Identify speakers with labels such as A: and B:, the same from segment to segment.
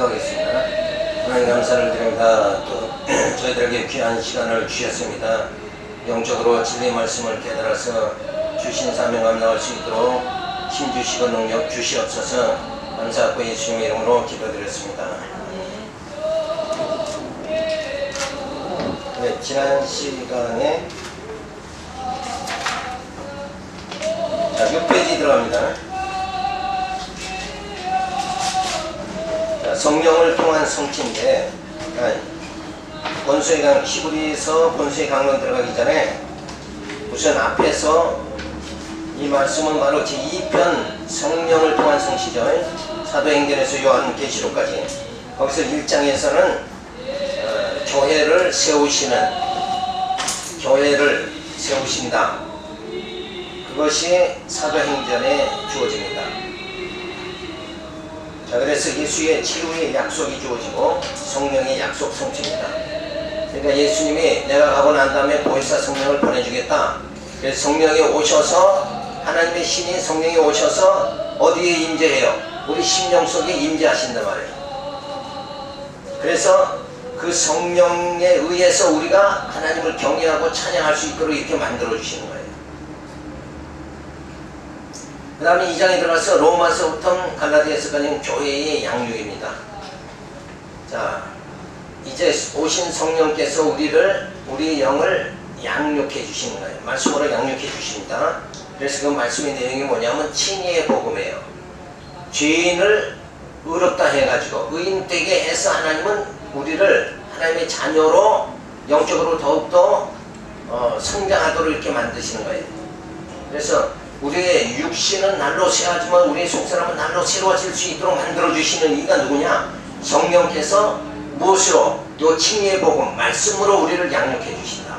A: 기도하겠습니다. 하나님 감사를 드립니다. 또 저희들에게 귀한 시간을 주셨습니다. 영적으로 진리의 말씀을 깨달아서 주신 사명 감당할 수 있도록 힘 주시고 능력 주시옵소서. 감사하고 예수님의 이름으로 기도드렸습니다. 네, 지난 시간에 6페이지 들어갑니다. 성령을 통한 성취인데, 본수의 강, 히브리서 본수의 강론 들어가기 전에 우선 앞에서 이 말씀은 바로 제2편 성령을 통한 성취죠. 사도행전에서 요한계시록까지. 거기서 1장에서는 교회를 세우신다. 그것이 사도행전에 주어집니다. 자, 그래서 예수의 치유의 약속이 주어지고 성령의 약속 성취입니다. 그러니까 예수님이 내가 가고 난 다음에 보혜사 성령을 보내주겠다. 그래서 성령이 오셔서, 하나님의 신이 성령이 오셔서 어디에 임재해요? 우리 심령 속에 임재하신단 말이에요. 그래서 그 성령에 의해서 우리가 하나님을 경외하고 찬양할 수 있도록 이렇게 만들어 주시는 거예요. 그 다음에 2장에 들어가서 로마서부터 갈라디아서까지는 교회의 양육입니다. 자, 이제 오신 성령께서 우리 영을 양육해 주시는 거예요. 말씀으로 양육해 주십니다. 그래서 그 말씀의 내용이 뭐냐면 칭의의 복음이에요. 죄인을 의롭다 해가지고 의인 되게 해서 하나님은 우리를 하나님의 자녀로 영적으로 더욱더 성장하도록 이렇게 만드시는 거예요. 그래서 우리의 육신은 날로 쇠하지만 우리의 속사람은 날로 새로워질 수 있도록 만들어주시는 이가 누구냐? 성령께서 무엇으로? 요 칭의의 복음, 말씀으로 우리를 양육해 주신다.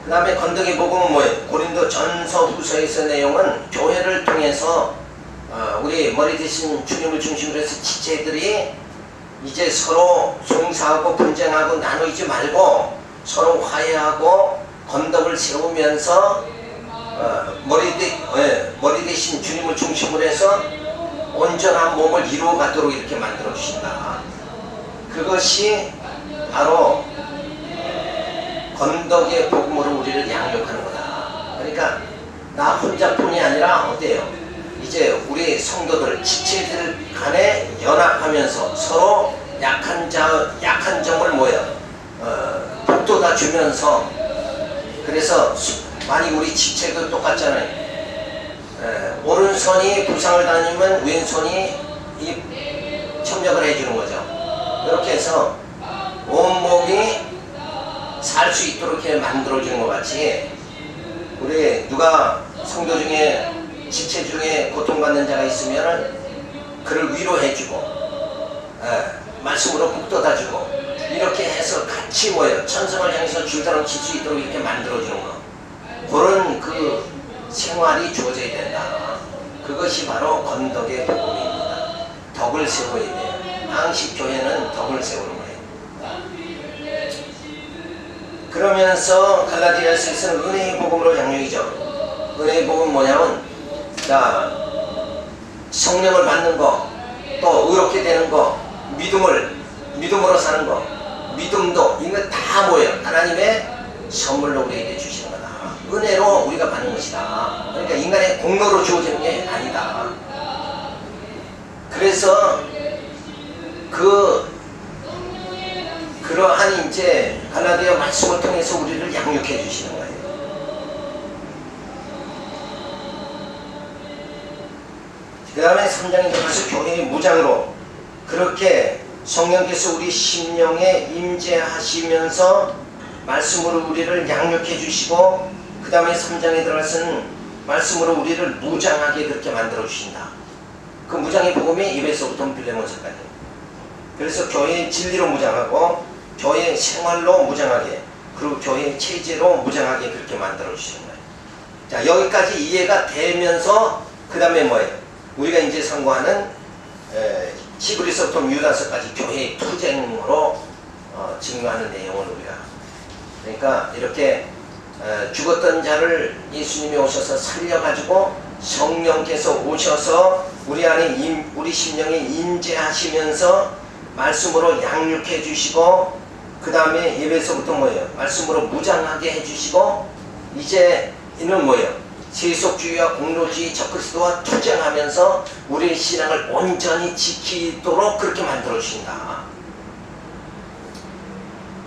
A: 그 다음에 건더기 복음은 뭐예요? 고린도 전서 후서에서 내용은 교회를 통해서 우리 머리 대신 주님을 중심으로 해서 지체들이 이제 서로 송사하고 분쟁하고 나누지 말고 서로 화해하고 건덕을 세우면서 머리 대신 주님을 중심으로 해서 온전한 몸을 이루어 가도록 이렇게 만들어 주신다. 그것이 바로 건덕의 복음으로 우리를 양육하는 거다. 그러니까 나 혼자뿐이 아니라 어때요? 이제 우리 성도들, 지체들 간에 연합하면서 서로 약한 점을 북돋아 주면서, 그래서 만약 우리 지체도 똑같잖아요. 오른손이 부상을 당하면 왼손이 협력을 해주는 거죠. 이렇게 해서 온몸이 살 수 있도록 이렇게 만들어주는 것 같이, 우리 누가 성도 중에 지체 중에 고통받는 자가 있으면 그를 위로해주고 말씀으로 북돋아주고 이렇게 해서 같이 천성을 향해서 줄다름 칠 수 있도록 이렇게 만들어주는 거, 그런 그 생활이 주어져야 된다. 그것이 바로 건덕의 복음입니다. 덕을 세워야 돼요. 항시 교회는 덕을 세우는 거예요. 그러면서 갈라디아서에서는 은혜의 복음으로 양육이죠. 은혜의 복음은 뭐냐면, 자, 성령을 받는 거, 또 의롭게 되는 거, 믿음으로 사는 거, 믿음도, 이거 다 뭐예요? 하나님의 선물로 우리에게 주시는 거다. 은혜로 우리가 받는 것이다. 그러니까 인간의 공로로 주어지는 게 아니다. 그래서 그러한 이제 갈라디아 말씀을 통해서 우리를 양육해 주시는 거예요. 그 다음에 3장에 들어가서 교회의 무장으로 그렇게 성령께서 우리 심령에 임재하시면서 말씀으로 우리를 양육해 주시고, 그 다음에 3장에 들어가서는 말씀으로 우리를 무장하게 그렇게 만들어 주신다. 그 무장의 복음이 에베소부터 빌레몬서까지. 그래서 교회의 진리로 무장하고 교회의 생활로 무장하게, 그리고 교회의 체제로 무장하게 그렇게 만들어 주시는 거예요. 자, 여기까지 이해가 되면서 그 다음에 뭐예요? 우리가 이제 상고하는 히브리서부터 유다서까지 교회의 투쟁으로 증거하는 내용을 우리가, 그러니까 이렇게 죽었던 자를 예수님이 오셔서 살려가지고 성령께서 오셔서 우리 안에 우리 심령에 임재하시면서 말씀으로 양육해 주시고, 그 다음에 예배에서부터 뭐예요? 말씀으로 무장하게 해주시고, 이제는 뭐예요? 세속주의와 공로주의 적그리스도와 투쟁하면서 우리의 신앙을 온전히 지키도록 그렇게 만들어 주신다.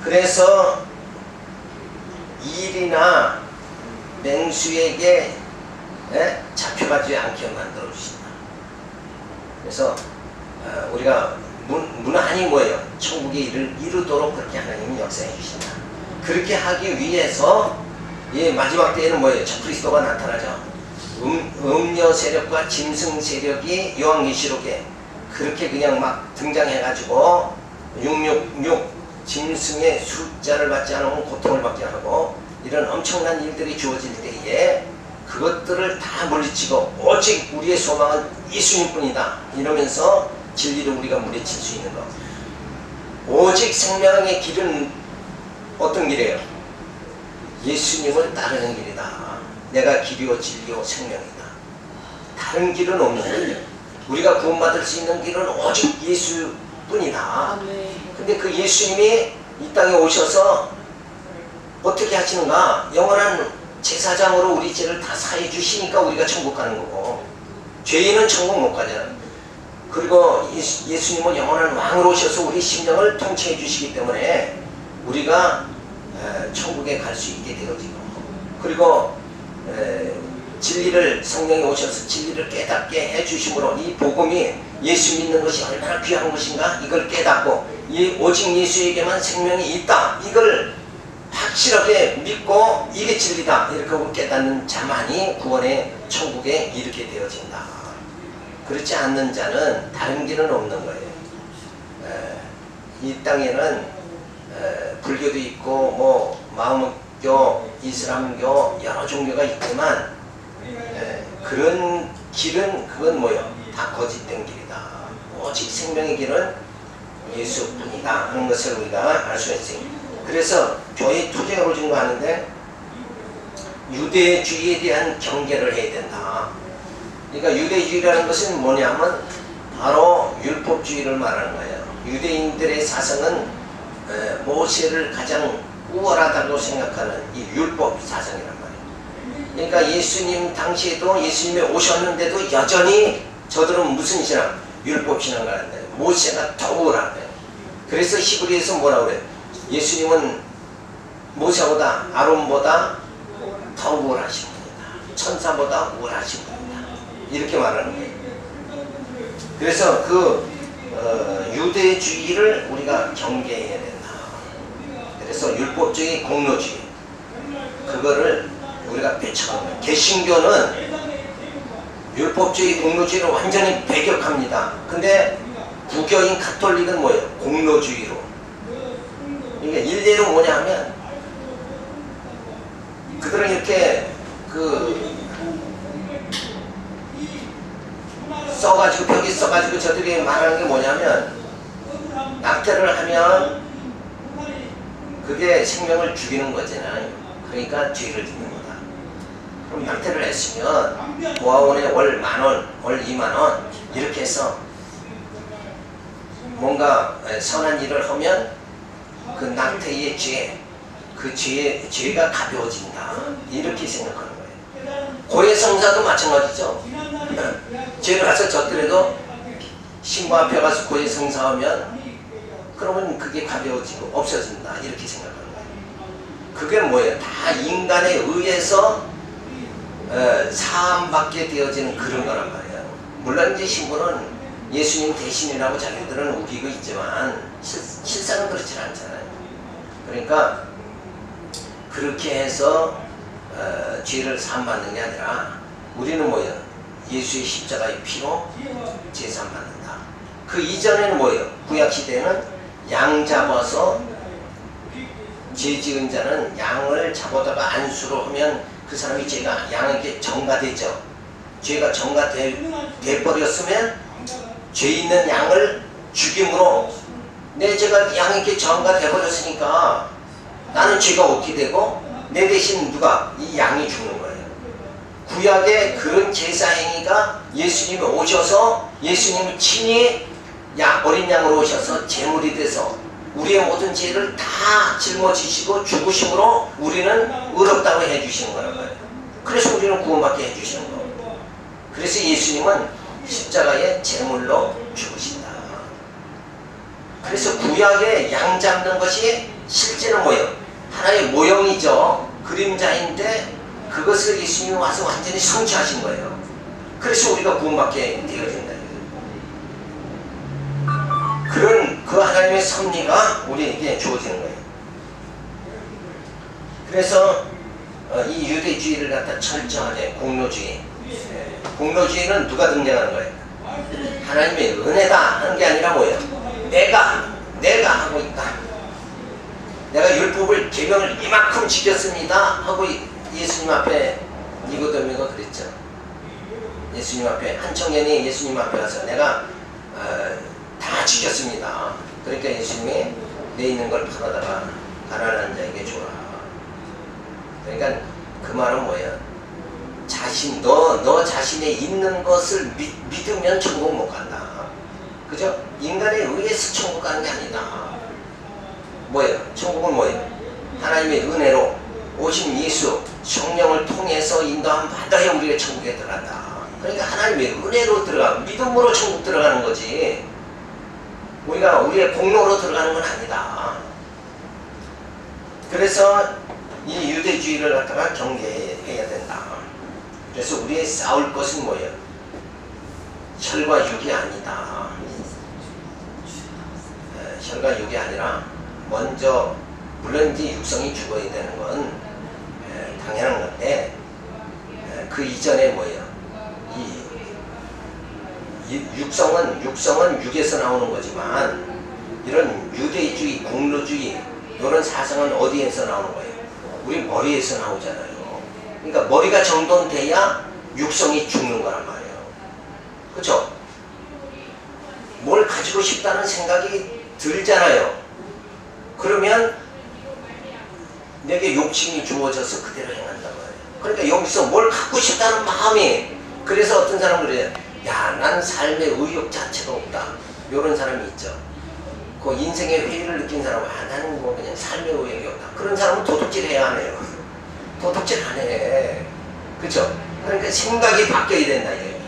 A: 그래서 일이나 맹수에게 잡혀가지 않게 만들어 주신다. 그래서 우리가 무난히 뭐예요? 천국의 일을 이루도록 그렇게 하나님이 역사해 주신다. 그렇게 하기 위해서 마지막 때에는 뭐예요? 적그리스도가 나타나죠. 음녀 세력과 짐승 세력이 요한계시록에 그렇게 그냥 막 등장해가지고 666 짐승의 숫자를 받지 않으면 고통을 받게 하고, 이런 엄청난 일들이 주어질 때에 그것들을 다 물리치고 오직 우리의 소망은 예수님뿐이다 이러면서 진리를 우리가 물리칠 수 있는 것. 오직 생명의 길은 어떤 길이에요? 예수님을 따르는 길이다. 내가 길이요 진리요 생명이다. 다른 길은 없는 거예요. 우리가 구원받을 수 있는 길은 오직 예수뿐이다. 근데 그 예수님이 이 땅에 오셔서 어떻게 하시는가? 영원한 제사장으로 우리 죄를 다 사해 주시니까 우리가 천국 가는 거고, 죄인은 천국 못 가잖아. 그리고 예수님은 영원한 왕으로 오셔서 우리 심령을 통치해 주시기 때문에 우리가 천국에 갈 수 있게 되어지고, 그리고 진리를, 성령이 오셔서 진리를 깨닫게 해주심으로 이 복음이 예수 믿는 것이 얼마나 귀한 것인가 이걸 깨닫고, 오직 예수에게만 생명이 있다 이걸 확실하게 믿고 이게 진리다 이렇게 하고 깨닫는 자만이 구원의 천국에 이르게 되어진다. 그렇지 않는 자는 다른 길은 없는 거예요. 이 땅에는 불교도 있고 뭐 마음교, 이슬람교 여러 종교가 있지만 그런 길은 그건 뭐예요? 다 거짓된 길이다. 오직 생명의 길은 예수뿐이다 하는 것을 우리가 알 수 있어요. 그래서 교회 투쟁으로 증거하는데 유대주의에 대한 경계를 해야 된다. 그러니까 유대주의라는 것은 뭐냐면 바로 율법주의를 말하는 거예요. 유대인들의 사상은 모세를 가장 우월하다고 생각하는 이 율법 사상이란 말이에요. 그러니까 예수님 당시에도 예수님이 오셨는데도 여전히 저들은 무슨 신앙? 율법 신앙을 하는데 모세가 더 우월하대요. 그래서 히브리에서 뭐라고 그래요? 예수님은 모세보다 아론보다 더 우월하신 분이다. 천사보다 우월하신 분이다. 이렇게 말하는 거예요. 그래서 그 유대주의를 우리가 경계해야 된다. 그래서 율법주의, 공로주의 그거를 우리가 배척하는 거예요. 개신교는 율법주의, 공로주의를 완전히 배격합니다. 근데 부교인 가톨릭은 뭐예요? 공로주의로. 이게 일례로 뭐냐 하면 그들은 이렇게 써가지고 벽에 써가지고 저들이 말하는 게 뭐냐면 낙태를 하면 그게 생명을 죽이는 거잖아요. 그러니까 죄를 짓는 거다. 그럼 낙태를 했으면 고아원에 월 10,000원, 월 20,000원 이렇게 해서 뭔가 선한 일을 하면 그 낙태의 죄, 그 죄가 가벼워진다 이렇게 생각하는 거예요. 고해성사도 마찬가지죠. 죄를 가서 졌더라도 신부 앞에 가서 고해성사하면 그러면 그게 가벼워지고 없어진다 이렇게 생각하는 거예요. 그게 뭐예요? 다 인간에 의해서 사함받게 되어지는 그런 거란 말이에요. 물론 이제 신부는 예수님 대신이라고 자기들은 우기고 있지만 실상은 그렇지 않잖아요. 그러니까 그렇게 해서 죄를 사함받는 게 아니라 우리는 뭐예요? 예수의 십자가의 피로 죄 사함받는다. 그 이전에는 뭐예요? 구약시대에는 양 잡아서 죄 지은 자는 양을 잡아다가 안수로 하면 그 사람이 죄가 양에게 전가되죠. 죄가 전가돼 버렸으면 죄 있는 양을 죽임으로 내 죄가 양에게 전가돼 버렸으니까 나는 죄가 어떻게 되고 내 대신 누가? 이 양이 죽는 거예요. 구약의 그런 제사 행위가 예수님이 오셔서 예수님이 친히 어린 양으로 오셔서 제물이 돼서 우리의 모든 죄를 다 짊어지시고 죽으심으로 우리는 의롭다고 해주시는 거란 말이에요. 그래서 우리는 구원받게 해주시는 거예요. 그래서 예수님은 십자가의 제물로 죽으신다. 그래서 구약의 양 잡는 것이 실제는 뭐예요? 하나의 모형이죠. 그림자인데 그것을 예수님이 와서 완전히 성취하신 거예요. 그래서 우리가 구원받게 되어진다. 그런 그 하나님의 섭리가 우리에게 주어지는 거예요. 그래서 이 유대주의를 갖다 철저하게 공로주의, 공로주의는 누가 등장하는 거예요? 하나님의 은혜다 하는 게 아니라 뭐예요? 내가 하고 있다. 내가 율법을 계명을 이만큼 지켰습니다 하고 예수님 앞에 니고데모가 그랬죠. 예수님 앞에 한 청년이 예수님 앞에 와서 내가 다 지켰습니다. 그러니까 예수님이 내 있는 걸 팔아다가 가난한 자에게 줘라. 그러니까 그 말은 뭐예요? 너 자신의 있는 것을 믿으면 천국 못 간다. 그죠? 인간에 의해서 천국 가는 게 아니다. 뭐예요? 천국은 뭐예요? 하나님의 은혜로 오신 예수 성령을 통해서 인도함 받아야 우리가 천국에 들어간다. 그러니까 하나님의 은혜로 들어가 믿음으로 천국 들어가는 거지. 우리가 우리의 공로로 들어가는 건 아니다. 그래서 이 유대주의를 갖다가 경계해야 된다. 그래서 우리의 싸울 것은 뭐예요? 혈과 육이 아니다. 혈과 육이 아니라 먼저 물론 이제 육성이 죽어야 되는 건 당연한 건데 그 이전에 뭐예요? 이 육성은 육에서 나오는 거지만 이런 유대주의, 공로주의 이런 사상은 어디에서 나오는 거예요? 우리 머리에서 나오잖아요. 그러니까 머리가 정돈돼야 육성이 죽는 거란 말이에요. 그렇죠? 뭘 가지고 싶다는 생각이 들잖아요. 그러면 내게 욕심이 주어져서 그대로 행한단 말이에요. 그러니까 여기서 뭘 갖고 싶다는 마음이, 그래서 어떤 사람은 그래요. 야, 난 삶의 의욕 자체가 없다. 이런 사람이 있죠. 그 인생의 회의를 느낀 사람은 나는 뭐 그냥 삶의 의욕이 없다. 그런 사람은 도둑질 해야 하네요. 도둑질 안 해. 그렇죠? 그러니까 생각이 바뀌어야 된다. 이게.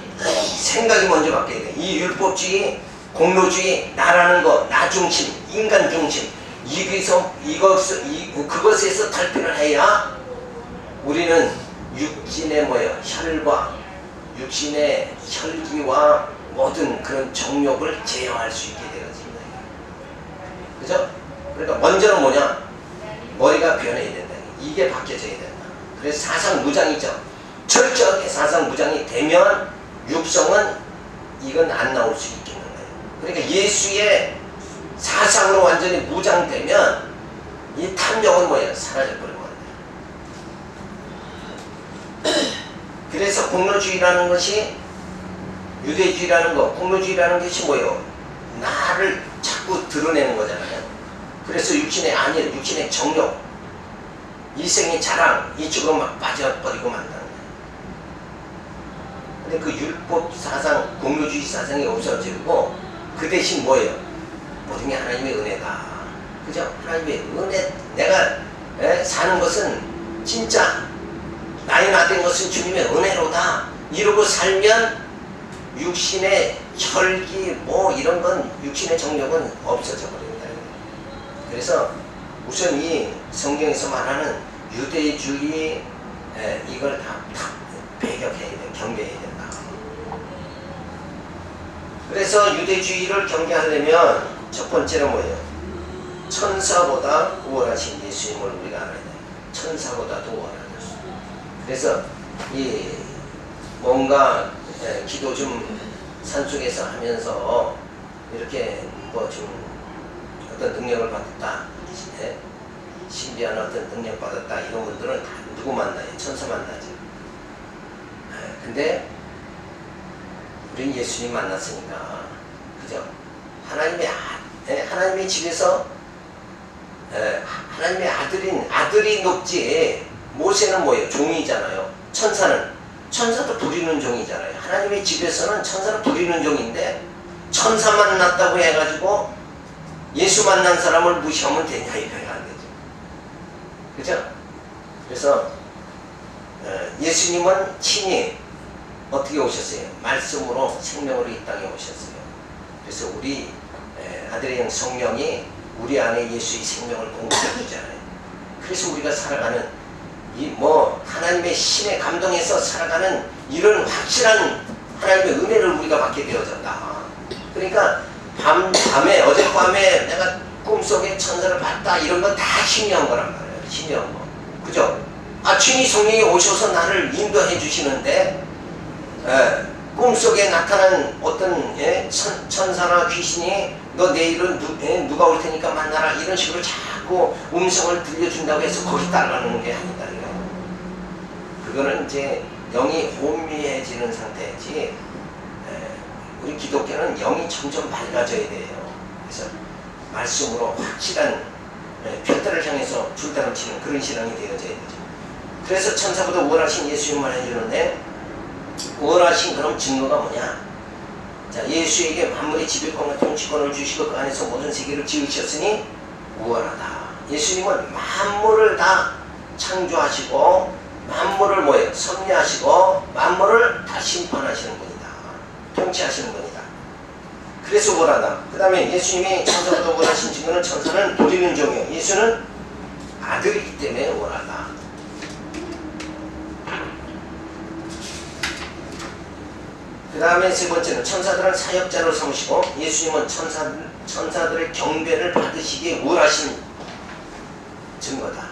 A: 생각이 먼저 바뀌어야 돼. 이 율법주의, 공로주의, 나라는 거, 나 중심, 인간 중심, 그것에서 탈피를 해야 우리는 육신의 뭐예요? 혈과 육신의 혈기와 모든 그런 정욕을 제어할 수 있게 되어집니다. 그죠? 그러니까 먼저는 뭐냐? 머리가 변해야 된다. 이게 바뀌어져야 된다. 그래서 사상무장이죠. 철저하게 사상무장이 되면 육성은 이건 안 나올 수 있겠는 거예요. 그러니까 예수의 사상으로 완전히 무장되면 이 탐욕은 뭐예요? 사라져버리고 한다. 그래서 공로주의라는 것이, 유대주의라는 거, 공로주의라는 것이 뭐예요? 나를 자꾸 드러내는 거잖아요. 그래서 육신의 안일, 육신의 정욕, 일생의 자랑, 이쪽으로 막 빠져버리고 만다는 거예요. 근데 그 율법 사상, 공로주의 사상이 없어지고 그 대신 뭐예요? 모든 게 하나님의 은혜다. 그죠? 하나님의 은혜, 내가 사는 것은 진짜 나이 나된 것은 주님의 은혜로다. 이러고 살면 육신의 혈기 뭐 이런 건, 육신의 정욕은 없어져 버린다. 그래서 우선 이 성경에서 말하는 유대주의 이걸 다 배격해야 돼, 경계해야 된다. 그래서 유대주의를 경계하려면 첫 번째는 뭐예요? 천사보다 우월하신 예수님을 우리가 알아야 돼요. 천사보다도 우월하다. 그래서 이 뭔가 기도 좀 산속에서 하면서 이렇게 뭐 좀 어떤 능력을 받았다, 신비한 어떤 능력 받았다, 이런 분들은 다 누구 만나요? 천사 만나죠. 근데 우리는 예수님 만났으니까, 그죠? 하나님의 집에서 하나님의 아들이 높지. 모세는 뭐예요? 종이잖아요. 천사는 천사도 부리는 종이잖아요. 하나님의 집에서는 천사는 부리는 종인데 천사 만났다고 해가지고 예수 만난 사람을 무시하면 되냐 이거야 안 되죠. 그죠? 그래서 예수님은 친히 어떻게 오셨어요? 말씀으로 생명으로 이 땅에 오셨어요. 그래서 우리 아들의 성령이 우리 안에 예수의 생명을 공급해 주잖아요. 그래서 우리가 살아가는 하나님의 신의 감동에서 살아가는 이런 확실한 하나님의 은혜를 우리가 받게 되어졌다. 그러니까 밤에 어젯밤에 내가 꿈속에 천사를 봤다 이런 건 다 희미한 거란 말이에요. 희미한 거. 그죠? 주님이 성령이 오셔서 나를 인도해 주시는데 꿈속에 나타난 어떤 천사나 귀신이 너 내일은 누가 올 테니까 만나라 이런 식으로 자꾸 음성을 들려준다고 해서 거기 따라가는 게 아니다. 그거는 이제 영이 혼미해지는 상태지. 우리 기독교는 영이 점점 밝아져야 돼요. 그래서 말씀으로 확실한 별들을 향해서 줄다름 치는 그런 신앙이 되어져야 되죠. 그래서 천사보다 우월하신 예수님만 해주는데 우월하신 그럼 증거가 뭐냐? 자, 예수에게 만물의 지배권과 통치권을 주시고 그 안에서 모든 세계를 지으셨으니 우월하다. 예수님은 만물을 다 창조하시고 만물을 섭리하시고 만물을 다 심판하시는 분이다. 통치하시는 분이다. 그래서 우월하다. 그 다음에 예수님이 천사보다 우월하신 증거는 천사는 부리는 종이요. 예수는 아들이기 때문에 우월하다. 그 다음에 세 번째는 천사들은 사역자로 삼으시고 예수님은 천사들의 경배를 받으시기에 우월하신 증거다.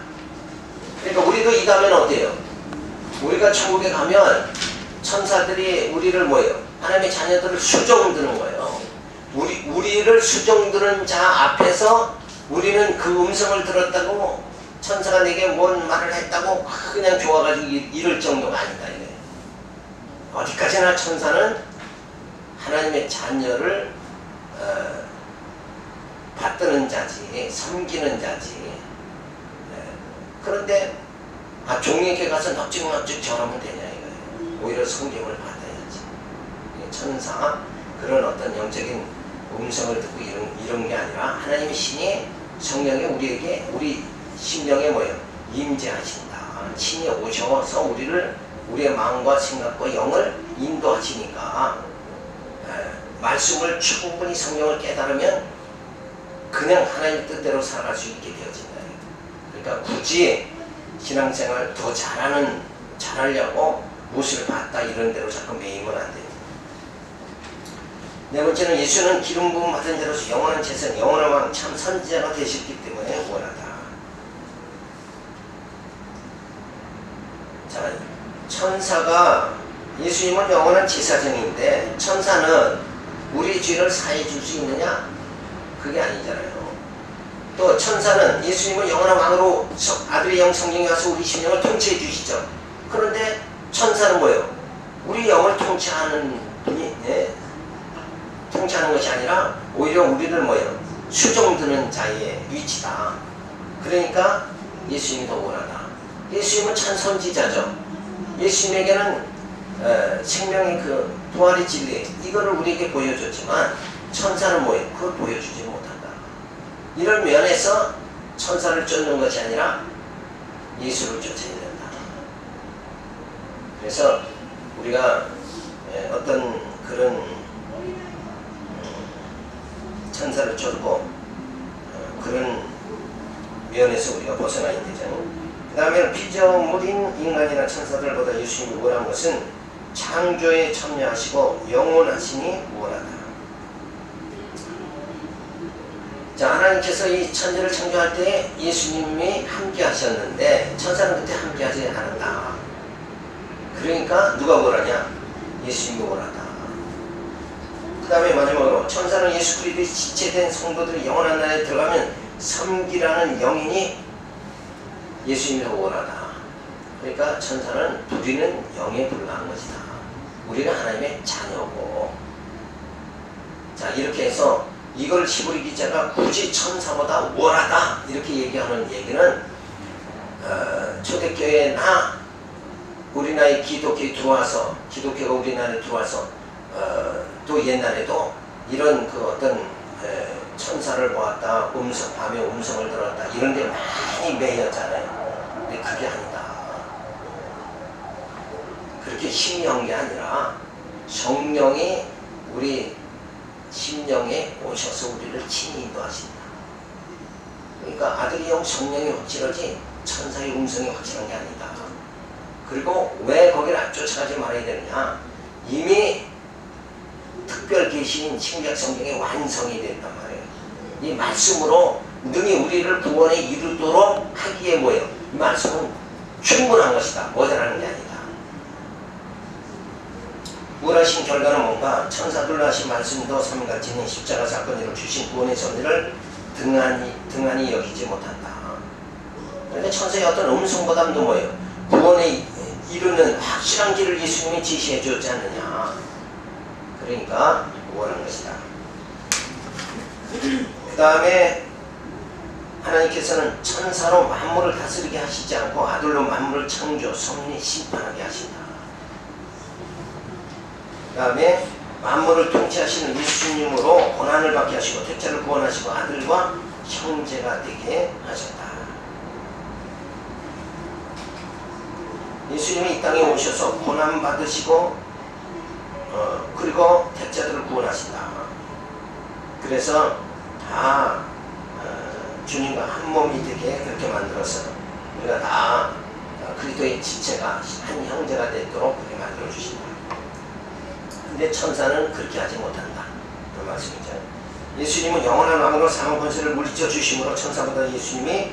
A: 그러니까 우리도 이 다음에는 어때요? 우리가 천국에 가면 천사들이 우리를 하나님의 자녀들을 수종드는 거예요. 우리를 수종드는 자 앞에서 우리는 그 음성을 들었다고 천사가 내게 뭔 말을 했다고 그냥 좋아가지고 이럴 정도가 아니다. 어디까지나 천사는 하나님의 자녀를 받드는 자지, 섬기는 자지. 그런데 종에게 가서 넙죽넙죽 절하면 되냐 이거예요. 오히려 성경을 받아야지. 천사 그런 어떤 영적인 음성을 듣고 이런 게 아니라 하나님의 신이 성령이 우리 심령에 임재하신다. 신이 오셔서 우리의 마음과 생각과 영을 인도하시니까 말씀을 충분히 성령을 깨달으면 그냥 하나님 뜻대로 살아갈 수 있게 되어진다. 그러니까 굳이 신앙생활 더 잘하려고 무엇을 봤다 이런 대로 자꾸 매이면 안 돼요. 네 번째는 예수는 기름 부음 받은 자로서 영원한 재선, 영원한 왕, 참 선지자가 되셨기 때문에 원하다. 자, 천사가 예수님은 영원한 제사장인데 천사는 우리 죄를 사해 줄 수 있느냐? 그게 아니잖아요. 또 천사는 예수님은 영원한 왕으로 아들의 영 성령이 와서 우리 심령을 통치해 주시죠. 그런데 천사는 우리 영을 통치하는 분이 통치하는 것이 아니라 오히려 우리를 수종드는 자의 위치다. 그러니까 예수님이 더 원하다. 예수님은 참 선지자죠. 예수님에게는 생명의 그 부활의 진리 이거를 우리에게 보여줬지만 천사는 그걸 보여주지 못한다. 이런 면에서 천사를 쫓는 것이 아니라 예수를 쫓아야 된다. 그래서 우리가 어떤 그런 천사를 쫓고 그런 면에서 우리가 벗어나야 되잖아요. 그 다음에는 피조물인 인간이나 천사들보다 예수님이 우월한 것은 창조에 참여하시고 영원하시니 우월하다. 자, 하나님께서 이 천지를 창조할 때 예수님이 함께 하셨는데 천사는 그때 함께 하지 않았다. 그러니까 누가 우월하냐? 예수님이 우월하다. 그 다음에 마지막으로 천사는 예수 그리스도의 지체된 성도들이 영원한 나라에 들어가면 섬기라는 영이니 예수님이 더 우월하다. 그러니까 천사는 부리는 영에 불과한 것이다. 우리는 하나님의 자녀고. 자, 이렇게 해서 이걸 히브리 기자가 굳이 천사보다 우월하다 이렇게 얘기하는 얘기는 초대교회나 우리나라에 기독교가 우리나라에 들어와서 또 옛날에도 이런 그 어떤 천사를 보았다, 밤에 음성을 들었다 이런 데 많이 매였잖아요. 근데 그게 아니다. 그렇게 희미한 게 아니라 성령이 우리 심령에 오셔서 우리를 친히 인도하신다. 그러니까 아들의 영 성령이 확실하지 천사의 음성이 확실한 게 아니다. 그리고 왜 거기를 쫓아가지 말아야 되느냐? 이미 특별 계시인 신약 성경의 완성이 됐단 말이에요. 이 말씀으로 능히 우리를 구원에 이르도록 하기에 뭐예요? 이 말씀은 충분한 것이다. 모자라는 게 아니다. 우월하신 결과는 뭔가? 천사들로 하신 말씀도 삼같이는 십자가 사건으로 주신 구원의 섭리를 등한히 여기지 못한다. 그러니까 천사의 어떤 음성보담도 뭐예요? 구원에 이르는 확실한 길을 예수님이 제시해 주지 않느냐. 그러니까 우월한 것이다. 그 다음에 하나님께서는 천사로 만물을 다스리게 하시지 않고 아들로 만물을 창조, 섭리, 심판하게 하신다. 그 다음에 만물을 통치하시는 예수님으로 고난을 받게 하시고 택자를 구원하시고 아들과 형제가 되게 하셨다. 예수님이 이 땅에 오셔서 고난 받으시고 그리고 택자들을 구원하신다. 그래서 다 주님과 한 몸이 되게 그렇게 만들어서 우리가 다 그리스도의 지체가 한 형제가 되도록 그렇게 만들어 주신다. 근데 천사는 그렇게 하지 못한다. 그 말씀이죠. 예수님은 영원한 왕으로 사망 권세를 물리쳐 주심으로 천사보다 예수님이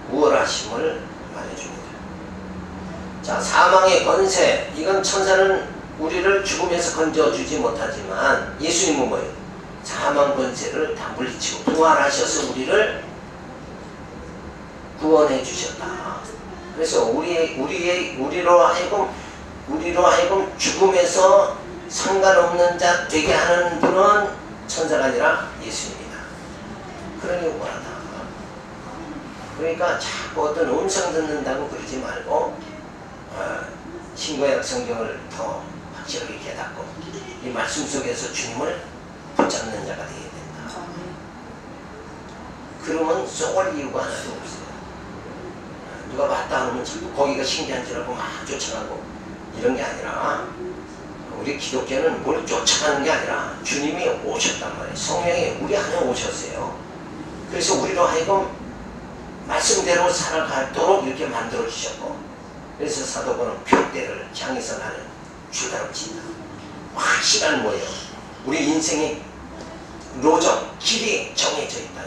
A: 우월하심을 말해줍니다. 자, 사망의 권세, 이건 천사는 우리를 죽음에서 건져주지 못하지만 예수님은 뭐예요? 사망 권세를 다 물리치고 부활하셔서 우리를 구원해 주셨다. 그래서 우리로 하여금 죽음에서 상관없는 자 되게 하는 분은 천사가 아니라 예수님이다. 그러니 우월하다. 그러니까 자꾸 어떤 음성 듣는다고 그러지 말고 신구약 성경을 더 확실하게 깨닫고 이 말씀 속에서 주님을 붙잡는 자가 되어야 된다. 그러면 쏘을 이유가 하나도 없어요. 누가 맞다 하면 자꾸 거기가 신기한 줄 알고 막 쫓아가고 이런 게 아니라 우리 기독교는 뭘 쫓아가는 게 아니라 주님이 오셨단 말이에요. 성령이 우리 안에 오셨어요. 그래서 우리로 하여금 말씀대로 살아가도록 이렇게 만들어 주셨고, 그래서 사도권은 표대를 향해서 나는 줄다름친다. 확실한 뭐예요? 우리 인생의 로정, 길이 정해져 있다.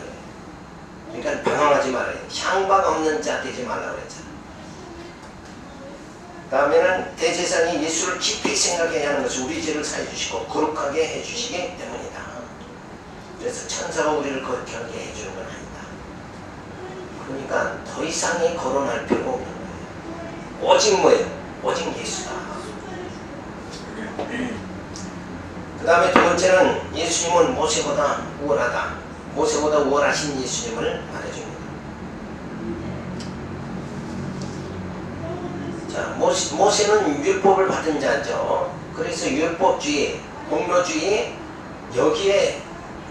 A: 그러니까 방황하지 말아요. 향방 없는 자 되지 말라고 했잖아. 다음에는 대제사장이 예수를 깊이 생각해야 하는 것이 우리 죄를 사해 주시고 거룩하게 해주시기 때문이다. 그래서 천사가 우리를 거룩하게 해주는 건 아니다. 그러니까 더 이상의 거론할 필요가 없는 거예요. 오직 뭐예요? 오직 예수다. 그 다음에 두 번째는 예수님은 모세보다 우월하다. 모세보다 우월하신 예수님을 말해줍니다. 자, 모세는 율법을 받은 자죠. 그래서 율법주의, 공로주의, 여기에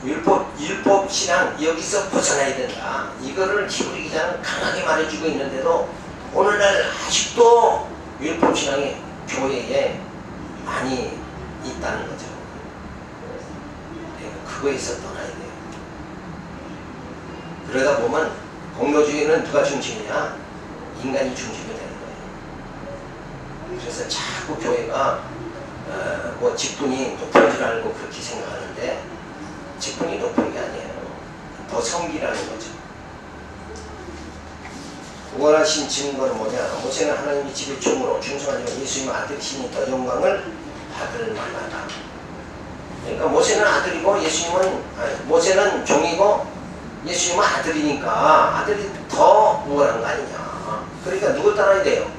A: 율법 신앙 여기서 벗어나야 된다. 이거를 히브리 기자는 강하게 말해주고 있는데도 오늘날 아직도 율법 신앙이 교회에 많이 있다는 거죠. 그거에서 떠나야 돼요. 그러다 보면 공로주의는 누가 중심이냐? 인간이 중심이 되는 거예요. 그래서 자꾸 교회가 뭐 직분이 높은 줄 알고 그렇게 생각하는데 직분이 높은 게 아니에요. 더 성기라는 거죠. 우월하신 증거는 뭐냐? 모세는 하나님의 집의 종으로 충성하지만 예수님의 아들이시니 더 영광을 받을 만하다. 그러니까 모세는 아들이고 모세는 종이고 예수님은 아들이니까 아들이 더 우월한 거 아니냐. 그러니까 누구 따라야 돼요?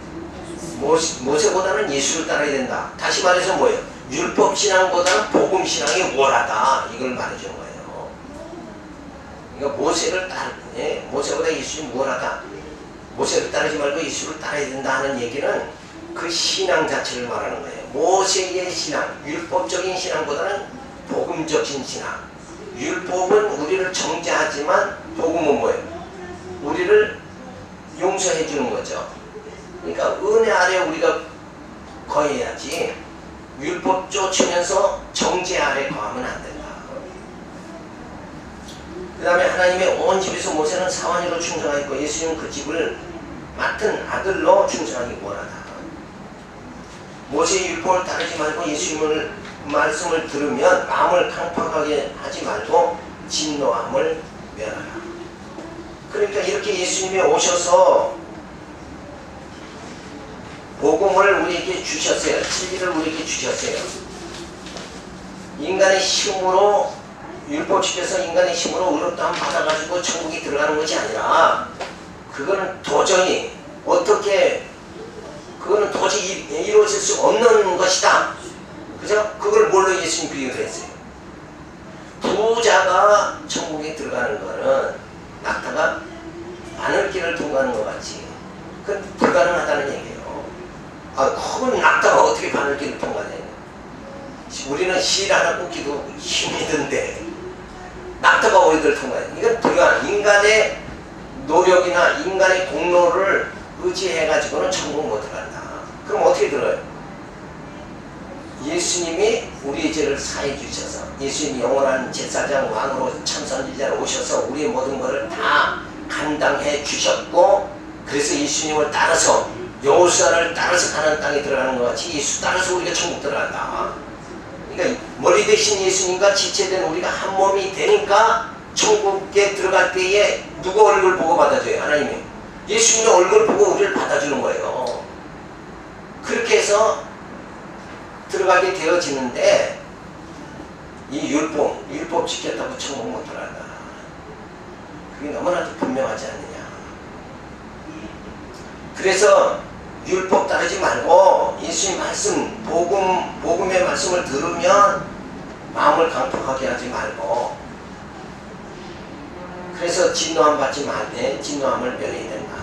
A: 모세보다는 예수를 따라야 된다. 다시 말해서 뭐예요? 율법신앙보다는 복음신앙이 우월하다. 이걸 말해주는 거예요. 그러니까 모세보다 예수님이 우월하다. 모세를 따르지 말고 예수를 따라야 된다 하는 얘기는 그 신앙 자체를 말하는 거예요. 모세의 신앙, 율법적인 신앙보다는 복음적인 신앙. 율법은 우리를 정죄하지만 복음은 뭐예요? 우리를 용서해 주는 거죠. 그러니까 은혜 아래 우리가 거해야지 율법 쫓으면서 정죄 아래 거하면 안 된다. 그 다음에 하나님의 온 집에서 모세는 사환이로 충성하였고 예수님은 그 집을 맡은 아들로 충성하기 원하다. 모세의 율법을 따르지 말고 예수님의 말씀을 들으면 마음을 강팍하게 하지 말고 진노함을 면하라. 그러니까 이렇게 예수님이 오셔서 복음을 우리에게 주셨어요. 진리를 우리에게 주셨어요. 인간의 힘으로 율법칙에서 인간의 힘으로 의롭다함 받아가지고 천국에 들어가는 것이 아니라 그거는 도저히 그거는 도저히 이루어질 수 없는 것이다. 그죠? 그걸 뭘로 예수님 비유를 했어요? 부자가 천국에 들어가는 거는 낙타가 바늘길을 통과하는 것 같이 그건 불가능하다는 얘기예요. 그건 낙타가 어떻게 바늘길을 통과해? 우리는 실 하나 꽂기도 힘이 든데 낙타가 어디를 통과해? 이건 불가능. 인간의 노력이나 인간의 공로를 의지해가지고는 천국 못 들어간다. 그럼 어떻게 들어요? 예수님이 우리의 죄를 사해 주셔서 예수님이 영원한 제사장 왕으로 참선지자로 오셔서 우리의 모든 것을 다 감당해 주셨고 그래서 예수님을 따라서 여호수아를 따라서 가나안 땅에 들어가는 것 같이 예수 따라서 우리가 천국 들어간다. 그러니까 머리 대신 예수님과 지체된 우리가 한 몸이 되니까 천국에 들어갈 때에 누구 얼굴 보고 받아줘요? 하나님이. 예수님의 얼굴 보고 우리를 받아주는 거예요. 그렇게 해서 들어가게 되어지는데 이 율법 지켰다고 천국 못 들어간다. 그게 너무나도 분명하지 않느냐. 그래서 율법 따르지 말고 예수님 말씀, 복음의 말씀을 들으면 마음을 강팍하게 하지 말고 그래서 진노함 받지 말되 진노함을 면해야 된다.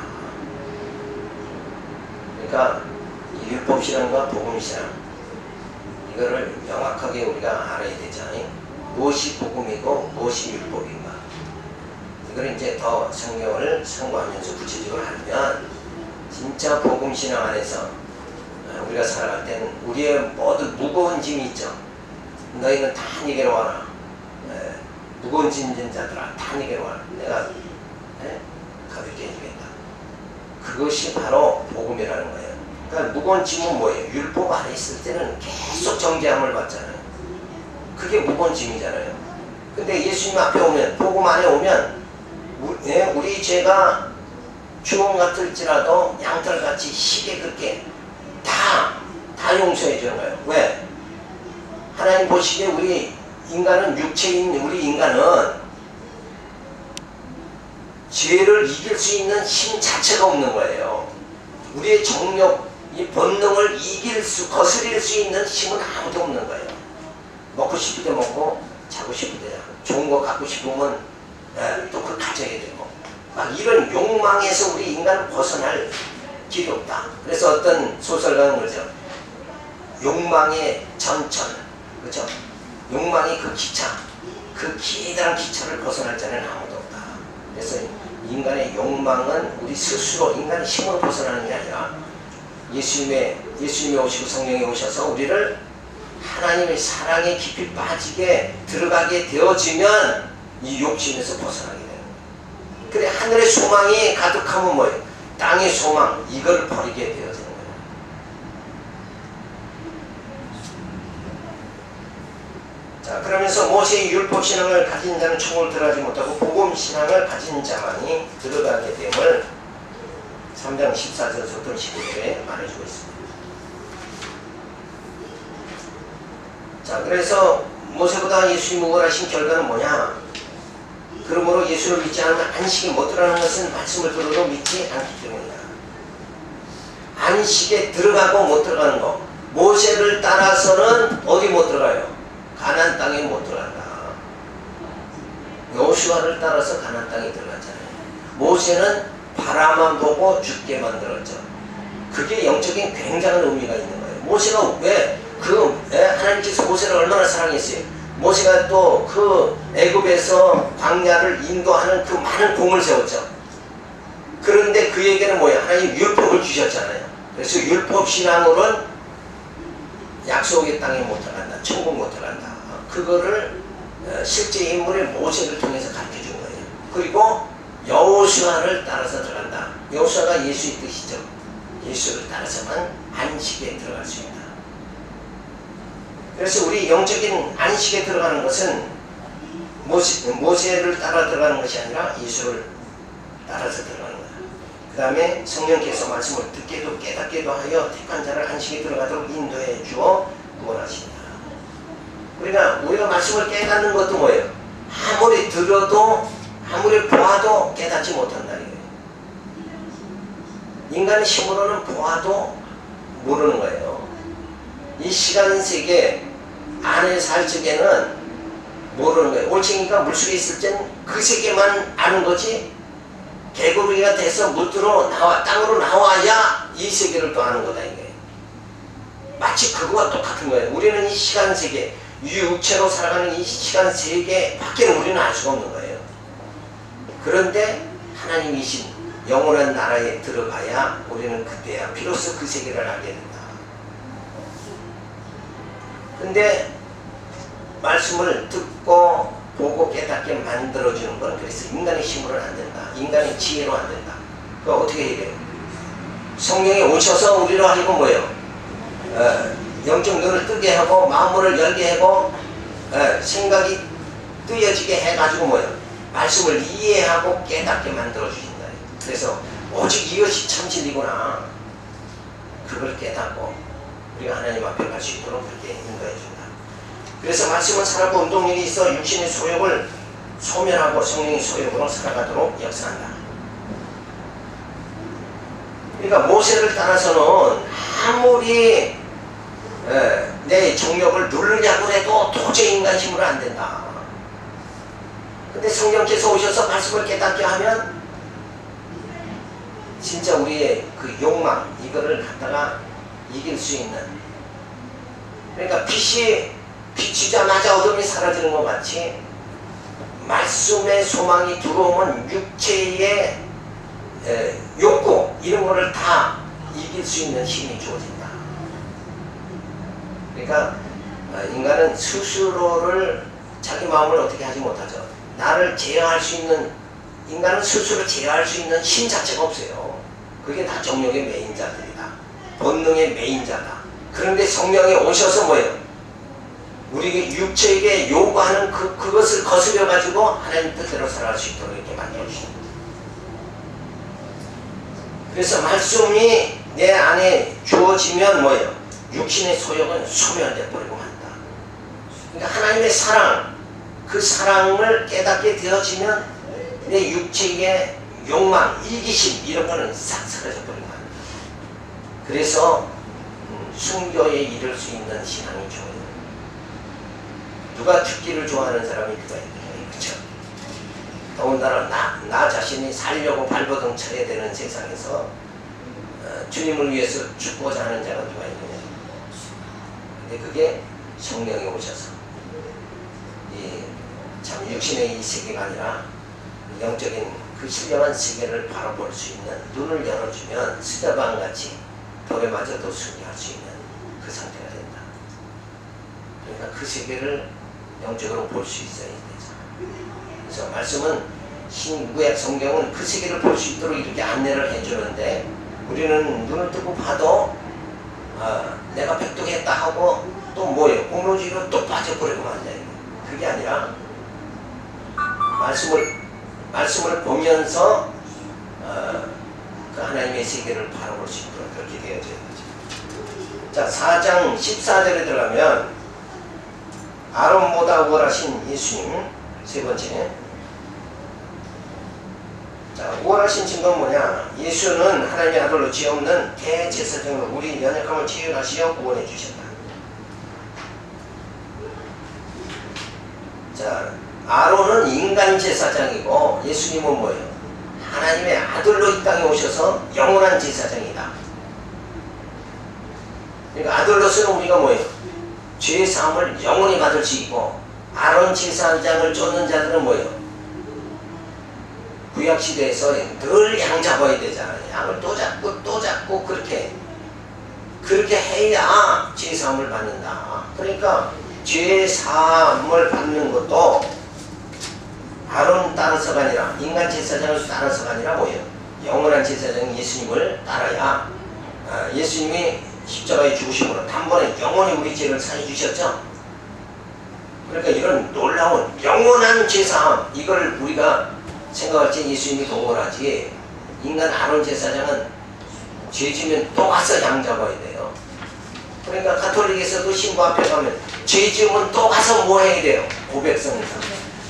A: 그러니까 이 율법신앙과 복음신앙 이거를 명확하게 우리가 알아야 되잖아요. 무엇이 복음이고 무엇이 율법인가. 이걸 이제 더 성경을 참고하면서 구체적으로 알면 진짜 복음신앙 안에서 우리가 살아갈 때는 우리의 모든 무거운 짐이 있죠. 너희는 다 내게로 와라. 무거운 짐 진 자들아 다 내게로 와라. 내가 가볍게 해주겠다. 그것이 바로 복음이라는 거예요. 그러니까 무거운 짐은 뭐예요? 율법 안에 있을 때는 계속 정죄함을 받잖아요. 그게 무거운 짐이잖아요. 근데 예수님 앞에 오면 복음 안에 오면 우리 죄가 주홍 같을지라도 양털같이 희게 그렇게 다 용서해 주는 거예요. 왜? 하나님 보시기에 우리 인간은 육체인 우리 인간은 죄를 이길 수 있는 힘 자체가 없는 거예요. 우리의 정력, 이 본능을 거스릴 수 있는 힘은 아무도 없는 거예요. 먹고 싶을 때 먹고 자고 싶을 때 자고 좋은 거 갖고 싶으면 또 그걸 가져야 되고 막 이런 욕망에서 우리 인간은 벗어날 길이 없다. 그래서 어떤 소설가는 그러죠. 욕망의 전천, 그렇죠? 욕망이 그 기차, 그 기다란 기차를 벗어날 자는 아무도 없다. 그래서 인간의 욕망은 우리 스스로 인간의 힘으로 벗어나는 게 아니라 예수님이 오시고 성령이 오셔서 우리를 하나님의 사랑에 깊이 빠지게 들어가게 되어지면 이 욕심에서 벗어나게 되는 거예요. 그래 하늘의 소망이 가득하면 뭐예요? 땅의 소망 이걸 버리게 되어지는 거예요. 자 그러면서 모세의 율법신앙을 가진 자는 천국을 들어가지 못하고 복음신앙을 가진 자만이 들어가게 됨을 3장 14절부터 15절에 말해주고 있습니다. 자 그래서 모세보다 예수님이 우월하신 결과는 뭐냐? 그러므로 예수를 믿지 않으면 안식에 못 들어가는 것은 말씀을 들어도 믿지 않기 때문이다. 안식에 들어가고 못 들어가는 거. 모세를 따라서는 어디 못 들어가요? 가나안 땅에 못 들어간다. 여호수아를 따라서 가나안 땅에 들어갔잖아요. 모세는 바라만 보고 죽게 만들었죠. 그게 영적인 굉장한 의미가 있는 거예요. 모세가 왜 하나님께서 모세를 얼마나 사랑했어요. 모세가 또 그 애굽에서 광야를 인도하는 그 많은 공을 세웠죠. 그런데 그에게는 뭐예요? 하나님 율법을 주셨잖아요. 그래서 율법 신앙으로는 약속의 땅에 못 들어간다. 천국 못 들어간다. 그거를 실제 인물의 모세를 통해서 가르쳐준 거예요. 그리고 여호수아를 따라서 들어간다. 여호수아가 예수의 뜻이죠. 예수를 따라서만 안식에 들어갈 수 있다. 그래서 우리 영적인 안식에 들어가는 것은 모세를 따라 들어가는 것이 아니라 예수를 따라서 들어가는 거다. 그 다음에 성령께서 말씀을 듣게도 깨닫게도 하여 택한 자를 안식에 들어가도록 인도해 주어 구원하신다. 그러니까 우리가 말씀을 깨닫는 것도 뭐예요? 아무리 들어도 아무리 보아도 깨닫지 못한다. 인간의 힘으로는 보아도 모르는 거예요. 이 시간 세계 안에 살 적에는 모르는 거예요. 올챙이가 물속에 있을 땐 그 세계만 아는 거지, 개구리가 돼서 물들어 나와 땅으로 나와야 이 세계를 또 아는 거다 이게. 마치 그거와 똑같은 거예요. 우리는 이 시간 세계, 육체로 살아가는 이 시간 세계 밖에는 우리는 알 수가 없는 거예요. 그런데 하나님이신 영원한 나라에 들어가야 우리는 그때야 비로소 그 세계를 알게 된다. 근데 말씀을 듣고 보고 깨닫게 만들어주는 건 그래서 인간의 힘으로는 안 된다. 인간의 지혜로 안 된다. 그거 어떻게 해야 돼요? 성령이 오셔서 우리로 하려고 뭐예요? 영적 눈을 뜨게 하고 마음을 열게 하고 생각이 뜨여지게 해가지고 뭐예요? 말씀을 이해하고 깨닫게 만들어주신다. 그래서 오직 이것이 참진이구나. 그걸 깨닫고 우리가 하나님 앞에 갈 수 있도록 그렇게 인도해 준다. 그래서 말씀은 살아고 운동력이 있어 육신의 소욕을 소멸하고 성령의 소욕으로 살아가도록 역사한다. 그러니까 모세를 따라서는 아무리 내 정욕을 누르려고 해도 도저히 인간 힘으로 안 된다. 근데 성령께서 오셔서 말씀을 깨닫게 하면 진짜 우리의 그 욕망 이거를 갖다가 이길 수 있는, 그러니까 빛이 비추자마자 어둠이 사라지는 것 같이 말씀의 소망이 들어오면 육체의 욕구 이런 거를 다 이길 수 있는 힘이 주어진다. 그러니까 인간은 스스로를 자기 마음을 어떻게 하지 못하죠. 나를 제어할 수 있는, 인간은 스스로 제어할 수 있는 힘 자체가 없어요. 그게 다 정욕의 매인자들이다. 본능의 매인자다. 그런데 성령이 오셔서 뭐예요? 우리 육체에게 요구하는 그것을 거스려 가지고 하나님 뜻대로 살아갈 수 있도록 이렇게 만들어 주십니다. 그래서 말씀이 내 안에 주어지면 뭐예요? 육신의 소욕은 소멸돼 버리고 만다. 그러니까 하나님의 사랑, 그 사랑을 깨닫게 되어지면 내 육체의 욕망, 이기심 이런 거는 싹 사라져 버리고 만다. 그래서 순교에 이를 수 있는 신앙이 좋아요. 누가 죽기를 좋아하는 사람이 누가 있나요? 그렇죠? 더군다나 나 자신이 살려고 발버둥 쳐야 되는 세상에서 주님을 위해서 죽고자 하는 자가 누가 있느냐? 근데 그게 성령이 오셔서 참 육신의 이 세계가 아니라 영적인 그 신령한 세계를 바라볼 수 있는 눈을 열어주면 스데반같이 덕에 맞아도 순교할 수 있는 그 상태가 된다. 그러니까 그 세계를 영적으로 볼 수 있어야 되죠. 그래서 말씀은 신구약 성경은 그 세계를 볼 수 있도록 이렇게 안내를 해주는데 우리는 눈을 뜨고 봐도 내가 백독했다 하고 또 뭐예요? 공로주의로 또 빠져버리고 만다. 그게 아니라 말씀을 보면서 그 하나님의 세계를 바라볼 수 있도록 그렇게 되어져야 되죠. 자, 4장 14절에 들어가면 아론보다 우월하신 예수님, 세 번째. 자, 우월하신 증거는 뭐냐? 예수는 하나님의 아들로 죄 없는 대제사장으로 우리 연약함을 치유하시어 구원해 주셨다. 자, 아론은 인간 제사장이고 예수님은 뭐예요? 하나님의 아들로 이 땅에 오셔서 영원한 제사장이다. 그러니까 아들로서는 우리가 뭐예요? 죄 사함을 영원히 받을 수 있고, 아론 제사장을 쫓는 자들은 뭐예요? 구약 시대에서 늘 양 잡아야 되잖아요. 양을 또 잡고 또 잡고 그렇게 해야 죄 사함을 받는다. 그러니까 죄 사함을 받는 것도 아론 따라서가 아니라, 인간 제사장을 따라서가 아니라 뭐예요? 영원한 제사장 예수님을 따라야, 예수님이 십자가에 죽으심으로 단번에 영원히 우리 죄를 사해 주셨죠. 그러니까 이런 놀라운 영원한 제사함, 이걸 우리가 생각할 때 예수님이 동원하지, 인간 아론 제사장은 죄 지면 또 가서 양 잡아야 돼요. 그러니까 가톨릭에서도 신부 앞에 가면 죄 지으면 또 가서 뭐 해야 돼요? 고백성사.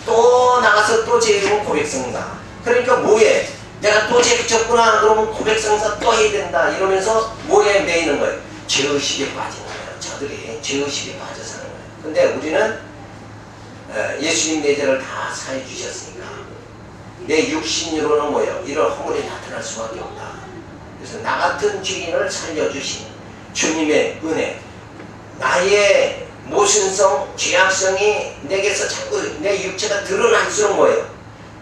A: 또 나가서 또 죄 지으면 고백성사. 그러니까 뭐해? 내가 또 죄 졌구나 그러면 고백성사 또 해야 된다 이러면서 뭐에 매이는 거예요? 죄의식에 빠지는 거예요. 저들이 죄의식에 빠져 사는 거예요. 근데 우리는 예수님 내 죄를 다 사해 주셨으니까 내 육신으로는 뭐예요? 이런 허물이 나타날 수밖에 없다. 그래서 나 같은 죄인을 살려주신 주님의 은혜, 나의 모순성, 죄악성이 내게서 자꾸 내 육체가 드러날수록 뭐예요?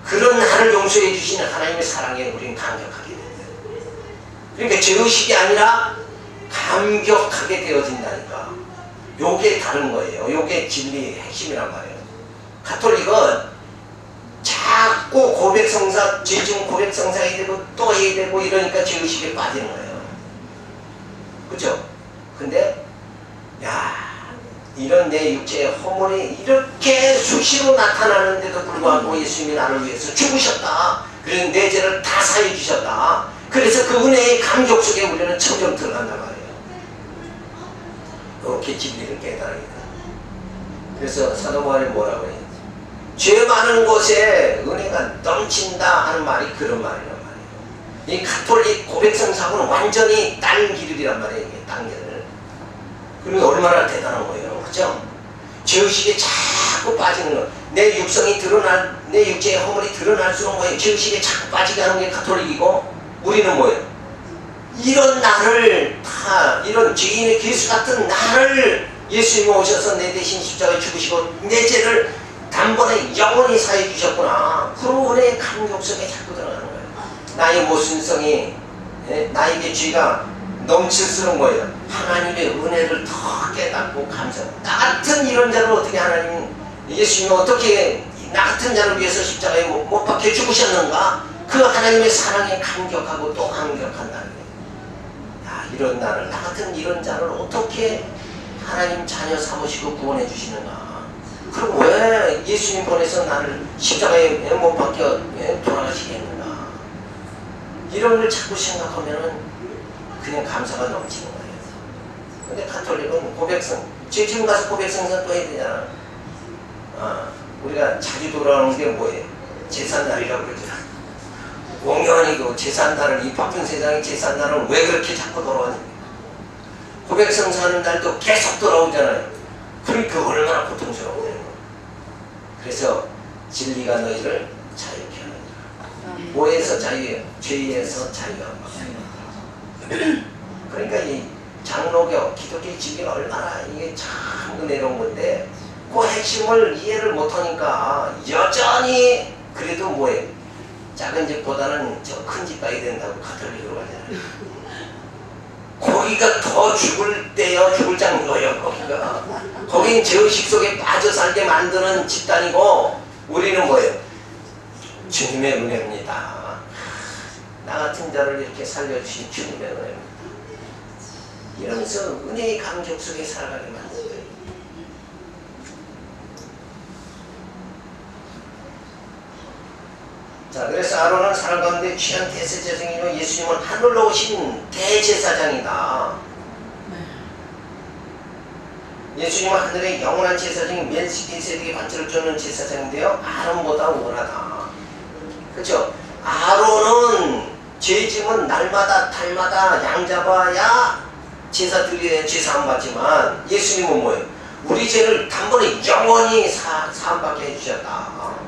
A: 그런 나를 용서해 주시는 하나님의 사랑에 우리는 감격하게 됩니다. 그러니까 죄의식이 아니라 감격하게 되어진다니까. 요게 다른 거예요. 요게 진리의 핵심이란 말이에요. 가톨릭은 자꾸 고백성사, 죄 지은 고백성사 해야 되고 또 해야 되고 이러니까 죄의식에 빠지는 거예요. 그죠? 근데 이런 내 육체의 허물이 이렇게 수시로 나타나는데도 불구하고 예수님이 나를 위해서 죽으셨다. 그래서 내 죄를 다 사해 주셨다. 그래서 그 은혜의 감격 속에 우리는 점점 들어간단 말이에요. 이렇게 진리를 깨달아야 돼. 그래서 사도 바울이 뭐라고 해요? 죄 많은 곳에 은혜가 넘친다 하는 말이 그런 말이란 말이에요. 이 가톨릭 고백성사하고는 완전히 딴 길이란 말이에요. 이게 딴 길. 그리고 얼마나 대단한 거예요. 그죠? 죄의식에 자꾸 빠지는 거. 내 육성이 내 육체의 허물이 드러날수록 뭐예요? 죄의식에 자꾸 빠지게 하는 게 가톨릭이고, 우리는 뭐예요? 이런 나를 이런 죄인의 괴수 같은 나를 예수님이 오셔서 내 대신 십자가에 죽으시고 내 죄를 단번에 영원히 사해 주셨구나. 그 은혜의 감격 속에 자꾸 들어가는 거예요. 나의 모순성이, 나에게 죄가 넘칠수록 뭐예요? 하나님의 은혜를 더 깨닫고 감사. 나 같은 이런 자를 어떻게 예수님이 어떻게 나 같은 자를 위해서 십자가에 못 박혀 죽으셨는가? 그 하나님의 사랑에 감격하고 또 감격한다는 거예요. 이런 나를, 나 같은 이런 자를 어떻게 하나님 자녀 삼으시고 구원해 주시는가? 그럼 왜 예수님 보내서 나를 십자가에 못 박혀 돌아가시게 했는가? 이런 걸 자꾸 생각하면은 그냥 감사가 넘치는 거예요. 근데 가톨릭은 죄 지금 가서 고백성사 또 해야 되잖아. 우리가 자주 돌아오는 게 뭐예요? 제삿날이라고 그러죠. 공연히 그 제삿날을, 이 바쁜 세상에 제삿날을 왜 그렇게 자꾸 돌아오냐? 고백성사하는 날도 계속 돌아오잖아요. 그러니까 얼마나 고통스러워요. 그래서 진리가 너희를 자유케 하느니라. 뭐에서 자유해요? 죄에서 자유한 것이에요. 그러니까 이 장로교, 기독교의 진리가 얼마나 이게 참 은혜로운 건데, 그 핵심을 이해를 못하니까 여전히 그래도 뭐예요? 작은 집보다는 저 큰 집 가야 된다고 가톨릭으로 가잖아요. 거기가 더 죽을 때요, 죽을 장로예요. 거긴 죄의식 속에 빠져 살게 만드는 집단이고, 우리는 뭐예요? 주님의 은혜입니다. 나 같은 자를 이렇게 살려주신 주님의 은혜입니다. 이러면서 은혜의 감격 속에 살아가게 만든 거예요. 자, 그래서 아론은 사람 가운데 귀한 대제사장이며 예수님은 하늘로 오신 대제사장이다. 예수님은 하늘의 영원한 제사장인 멜기세덱의 반차를 쫓는 제사장인데요, 아론보다 원하다. 그렇죠? 아론은 죄짐은 날마다 달마다 양 잡아야 제사 드리는 제사함 받지만, 예수님은 뭐예요? 우리 죄를 단번에 영원히 사함받게 해주셨다.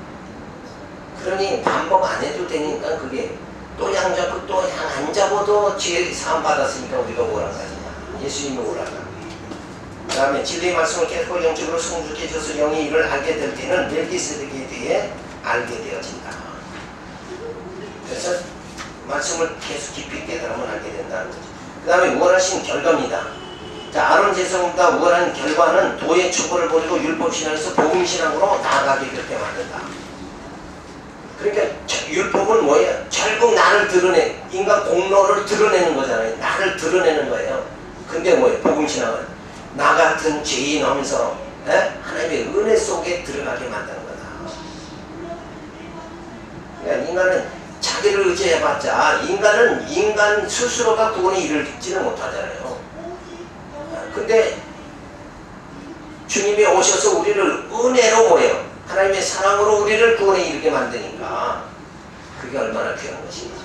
A: 그러니 반복 안 해도 되니까, 그게 또 양 잡고 또 양 안 잡아도 죄 사함 받았으니까 우리가 뭐라 하냐? 예수님이 뭐라 하냐? 그 다음에 진리의 말씀을 깨닫고 영적으로 성숙해져서 영이 이를 알게 될 때는 멜기세덱에 대해 알게 되어진다. 그래서 말씀을 계속 깊이 깨달으면 알게 된다는 거죠. 그 다음에 원하신 결과입니다. 자, 아론 제사장보다 원한 결과는 도의 촉구를 버리고 율법신앙에서 복음신앙으로 나아가게 그렇게 만든다. 그러니까 율법은 뭐예요? 결국 나를 드러내, 인간 공로를 드러내는 거잖아요. 나를 드러내는 거예요. 근데 뭐예요? 복음신앙은 나 같은 죄인 하면서 하나님의 은혜 속에 들어가게 만드는 거다. 그러니까 인간은 자기를 의지해봤자 인간 스스로가 구원에 이르지는 못하잖아요. 근데 주님이 오셔서 우리를 은혜로 뭐예요? 하나님의 사랑으로 우리를 구원에 이르게 만드니까 그게 얼마나 귀한 것인가.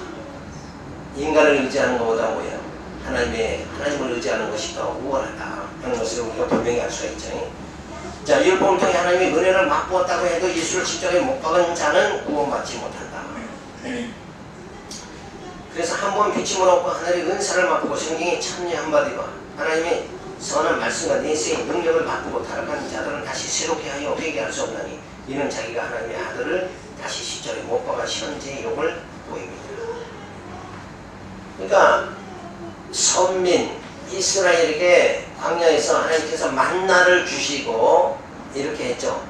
A: 인간을 의지하는 것보다 뭐예요? 하나님을 의지하는 것이 더 우월하다 하는 것을 우리가 분명히 알 수가 있죠. 자, 율법을 통해 하나님의 은혜를 맛보았다고 해도 예수를 십자가에 못 박은 자는 구원받지 못한다. 그래서 한번 비침을 얻고 하늘의 은사를 맛보고 성경에 참여한 바 되고 하나님의 선한 말씀과 내세의 능력을 맛보고 타락한 자들은 다시 새롭게 하여 회개할 수 없나니 이는 자기가 하나님의 아들을 다시 십자가에 못 박아 현재의 욕을 보입니다. 그러니까 선민 이스라엘에게 광야에서 하나님께서 만나를 주시고 이렇게 했죠.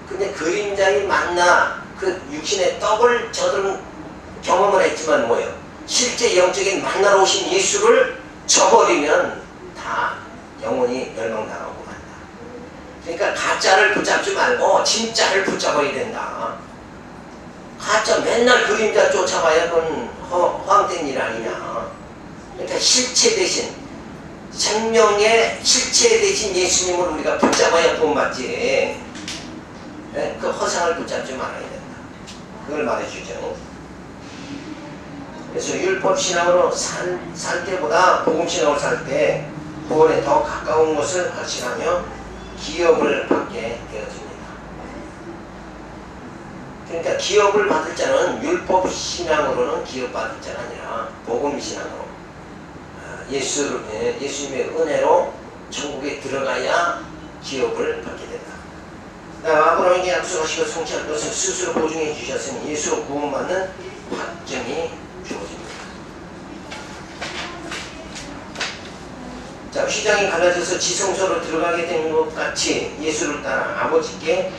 A: 근데 그림자의 만나, 그 육신의 떡을 저들은 경험을 했지만 뭐예요? 실제 영적인 만나러 오신 예수를 저버리면 다 영혼이 멸망당하고 만다. 그러니까 가짜를 붙잡지 말고 진짜를 붙잡아야 된다. 가짜 맨날 그림자 쫓아봐야 그건 허황된 일 아니냐. 그러니까 실체 대신 생명의 실체 대신 예수님을 우리가 붙잡아야 구원받지. 그 허상을 붙잡지 말아야 된다. 그걸 말해주죠. 그래서 율법신앙으로 살 때보다 복음신앙으로 살 때 구원에 더 가까운 것을 확신하며 기업을 받게 되어집니다. 그러니까 기업을 받을 자는 율법신앙으로는 기업받을 자가 아니라 복음신앙으로 예수님의 은혜로 천국에 들어가야 기업을 받게 된다. 아브라함에게 약속하시고 성취할 것을 스스로 보증해 주셨으니 예수로 구원받는 확정이 주어집니다. 자, 휘장이 갈라져서 지성소로 들어가게 된 것 같이 예수를 따라 아버지께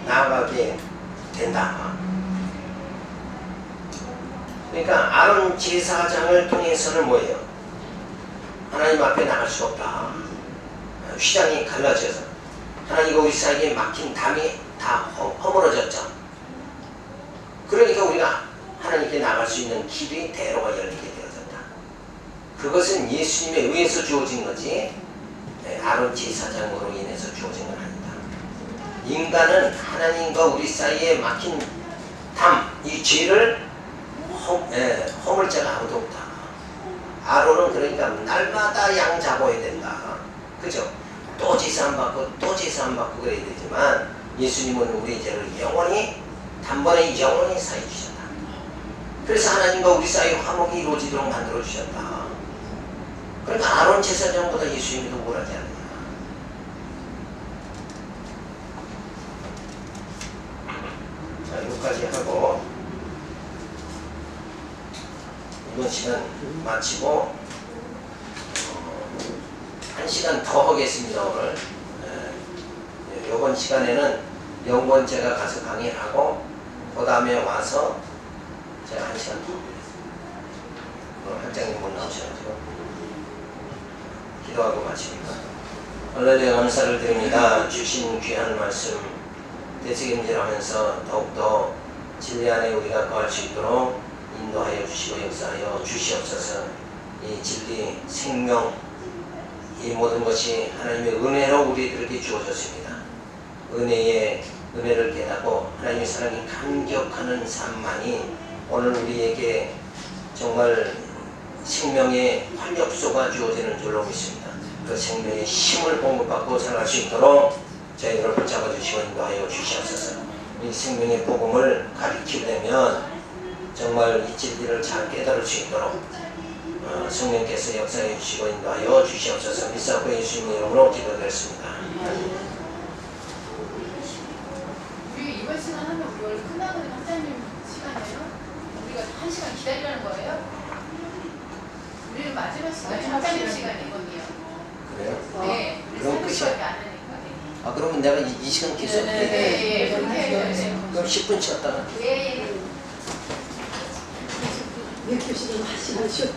A: 나아가게 된다. 그러니까 아론 제사장을 통해서는 뭐예요? 하나님 앞에 나갈 수 없다. 휘장이 갈라져서 하나님과 우리 사이에 막힌 담이 다 허물어졌죠. 그러니까 우리가 하나님께 나갈 수 있는 길이 대로가 열리게 되어졌다. 그것은 예수님에 의해서 주어진 거지 아론 제사장으로 인해서 주어진 건 아니다. 인간은 하나님과 우리 사이에 막힌 담, 이 죄를 허물 자가 아무도 없다. 아론은 그러니까 날마다 양 잡아야 된다. 그죠? 또 제사 안 받고 또 제사 안 받고 그래야 되지만 예수님은 우리 죄를 영원히 단번에 영원히 사해 주셨다. 그래서 하나님과 우리 사이에 화목이 이루어지도록 만들어 주셨다. 그러니까 아론 제사장보다 예수님이 더 우월하지 않느냐. 자, 여기까지 하고 이번 시간 마치고 1시간 더 하겠습니다. 오늘 이번 시간에는 영권 제가 가서 강의를 하고 그 다음에 와서 제가 1시간 더 하겠습니다. 학장님 못 나오셔가지고 기도하고 마칩니다. 할렐루야, 감사를 드립니다. 주신 귀한 말씀 되새김질하면서 더욱더 진리 안에 우리가 거할 수 있도록 인도하여 주시고 역사하여 주시옵소서. 이 진리, 생명, 이 모든 것이 하나님의 은혜로 우리들에게 주어졌습니다. 은혜를 깨닫고 하나님의 사랑이 감격하는 삶만이 오늘 우리에게 정말 생명의 활력소가 주어지는 줄로 믿습니다. 그 생명의 힘을 공급받고 살아갈 수 있도록 저희들을 붙잡아 주시고 인도하여 주시옵소서. 이 생명의 복음을 가르치려면 정말 이 진리를 잘 깨달을 수 있도록 성령께서 역사해 주시고 인도하여 주시옵소서. 믿사고 예수님의 이름으로 기도드렸습니다.
B: 우리 이번 시간 하면 우리 원래 끝나거든 학자님 시간이에요? 우리가 1시간 기다리라는 거예요? 우리는 마지막 시간이 학자님 시간이거든요.
A: 그래요?
B: 네. 우리
A: 그럼
B: 30시간이 안 되니까.
A: 아, 그러면 내가 이 시간 계속
B: 네, 그렇게 해야죠.
A: 그럼 10분 쉬었다가
B: 네.
C: 몇 교시간 하시간 쉬었다.